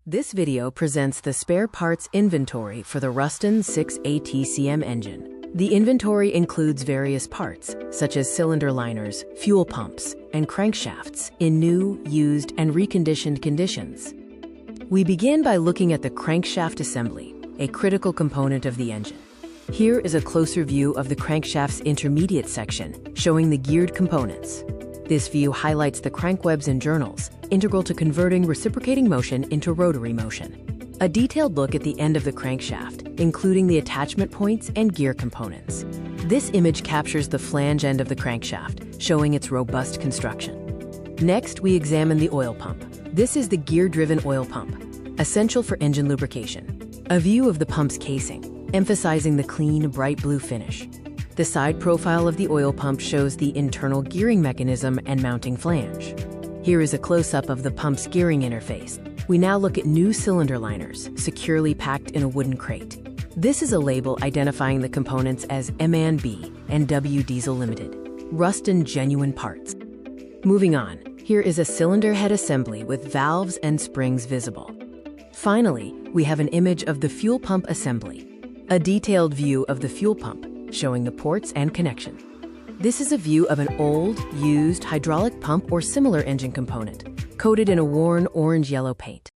This video presents the spare parts inventory for the Ruston ATC engine. The inventory includes various parts, such as cylinder liners, fuel pumps, and crankshafts in new, used, and reconditioned conditions. We begin by looking at the crankshaft assembly, a critical component of the engine. Here is a closer view of the crankshaft's intermediate section, showing the geared components. This view highlights the crankwebs and journals, integral to converting reciprocating motion into rotary motion. A detailed look at the end of the crankshaft, including the attachment points and gear components. This image captures the flange end of the crankshaft, showing its robust construction. Next, we examine the oil pump. This is the gear-driven oil pump, essential for engine lubrication. A view of the pump's casing, emphasizing the clean, bright blue finish. The side profile of the oil pump shows the internal gearing mechanism and mounting flange. Here is a close-up of the pump's gearing interface. We now look at new cylinder liners, securely packed in a wooden crate. This is a label identifying the components as M&B and W Diesel Limited, Ruston genuine parts. Moving on, here is a cylinder head assembly with valves and springs visible. Finally, we have an image of the fuel pump assembly, a detailed view of the fuel pump, showing the ports and connection. This is a view of an old, used hydraulic pump or similar engine component, coated in a worn orange-yellow paint.